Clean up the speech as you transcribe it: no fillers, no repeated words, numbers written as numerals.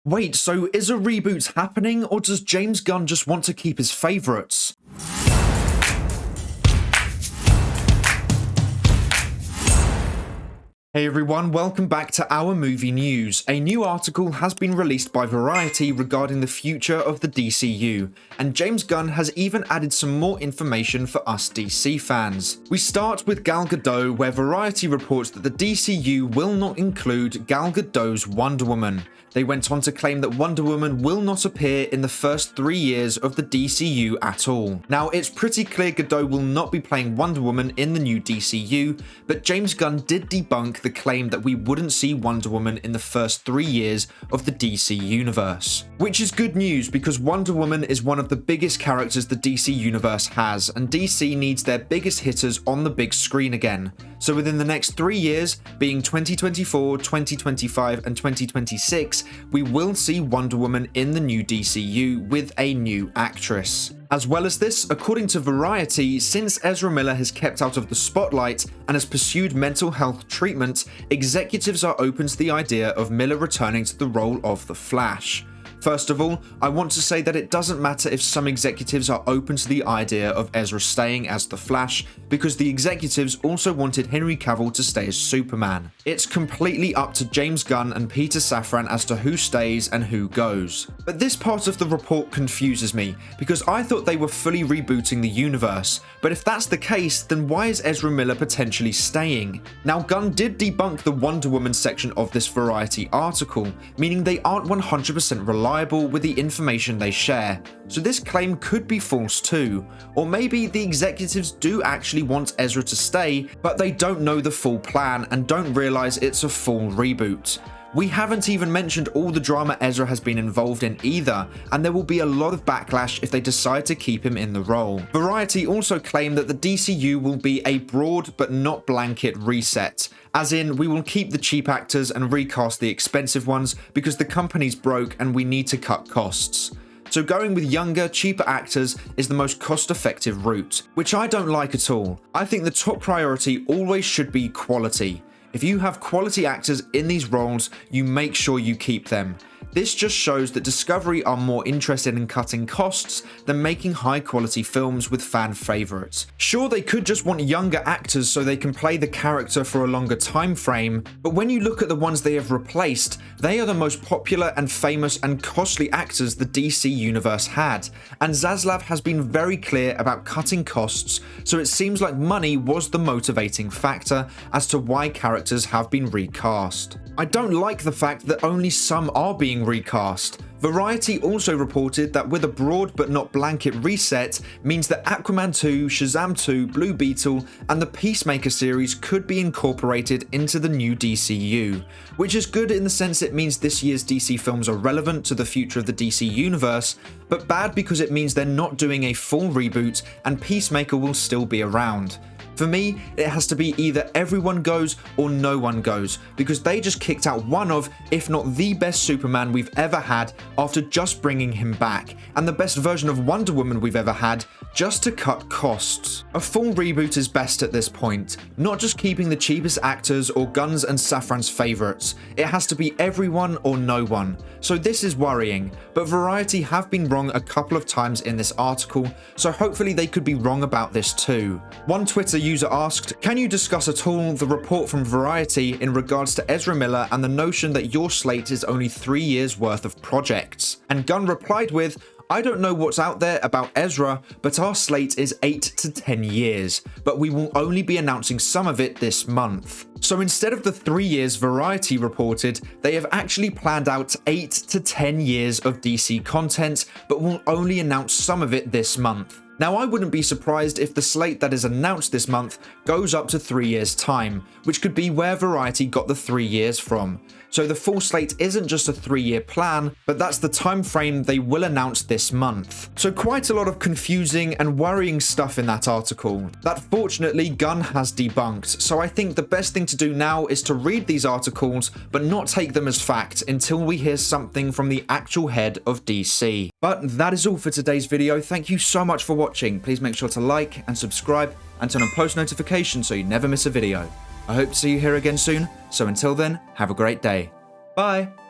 Wait, so is a reboot happening, or does James Gunn just want to keep his favourites? Hey everyone, welcome back to our movie news. A new article has been released by Variety regarding the future of the DCU, and James Gunn has even added some more information for us DC fans. We start with Gal Gadot, where Variety reports that the DCU will not include Gal Gadot's Wonder Woman. They went on to claim that Wonder Woman will not appear in the first 3 years of the DCU at all. Now, it's pretty clear Gadot will not be playing Wonder Woman in the new DCU, but James Gunn did debunk the claim that we wouldn't see Wonder Woman in the first 3 years of the DC universe. Which is good news because Wonder Woman is one of the biggest characters the DC universe has, and DC needs their biggest hitters on the big screen again. So within the next 3 years, being 2024, 2025, and 2026, we will see Wonder Woman in the new DCU with a new actress. As well as this, according to Variety, since Ezra Miller has kept out of the spotlight and has pursued mental health treatment, executives are open to the idea of Miller returning to the role of the Flash. First of all, I want to say that it doesn't matter if some executives are open to the idea of Ezra staying as the Flash, because the executives also wanted Henry Cavill to stay as Superman. It's completely up to James Gunn and Peter Safran as to who stays and who goes. But this part of the report confuses me, because I thought they were fully rebooting the universe, but if that's the case, then why is Ezra Miller potentially staying? Now, Gunn did debunk the Wonder Woman section of this Variety article, meaning they aren't 100% reliable with the information they share, so this claim could be false too. Or maybe the executives do actually want Ezra to stay, but they don't know the full plan and don't realize it's a full reboot. We haven't even mentioned all the drama Ezra has been involved in either, and there will be a lot of backlash if they decide to keep him in the role. Variety also claimed that the DCU will be a broad but not blanket reset, as in we will keep the cheap actors and recast the expensive ones because the company's broke and we need to cut costs. So going with younger, cheaper actors is the most cost-effective route, which I don't like at all. I think the top priority always should be quality. If you have quality actors in these roles, you make sure you keep them. This just shows that Discovery are more interested in cutting costs than making high quality films with fan favourites. Sure, they could just want younger actors so they can play the character for a longer time frame, but when you look at the ones they have replaced, they are the most popular and famous and costly actors the DC universe had, and Zaslav has been very clear about cutting costs, so it seems like money was the motivating factor as to why characters have been recast. I don't like the fact that only some are being recast. Variety also reported that with a broad but not blanket reset means that Aquaman 2, Shazam 2, Blue Beetle, and the Peacemaker series could be incorporated into the new DCU, which is good in the sense it means this year's DC films are relevant to the future of the DC universe, but bad because it means they're not doing a full reboot and Peacemaker will still be around. For me, it has to be either everyone goes or no one goes, because they just kicked out one of, if not the best Superman we've ever had after just bringing him back, and the best version of Wonder Woman we've ever had, just to cut costs. A full reboot is best at this point, not just keeping the cheapest actors or Gunn's and Safran's favourites. It has to be everyone or no one. So this is worrying, but Variety have been wrong a couple of times in this article, so hopefully they could be wrong about this too. One Twitter user asked, "Can you discuss at all the report from Variety in regards to Ezra Miller and the notion that your slate is only 3 years worth of projects?" And Gunn replied with, "I don't know what's out there about Ezra, but our slate is 8 to 10 years, but we will only be announcing some of it this month." So instead of the 3 years Variety reported, they have actually planned out 8 to 10 years of DC content, but will only announce some of it this month. Now, I wouldn't be surprised if the slate that is announced this month goes up to 3 years' time, which could be where Variety got the 3 years from. So the full slate isn't just a 3-year plan, but that's the time frame they will announce this month. So quite a lot of confusing and worrying stuff in that article that fortunately Gunn has debunked. So I think the best thing to do now is to read these articles, but not take them as fact until we hear something from the actual head of DC. But that is all for today's video. Thank you so much for watching. Please make sure to like and subscribe and turn on post notifications so you never miss a video. I hope to see you here again soon, so until then, have a great day. Bye!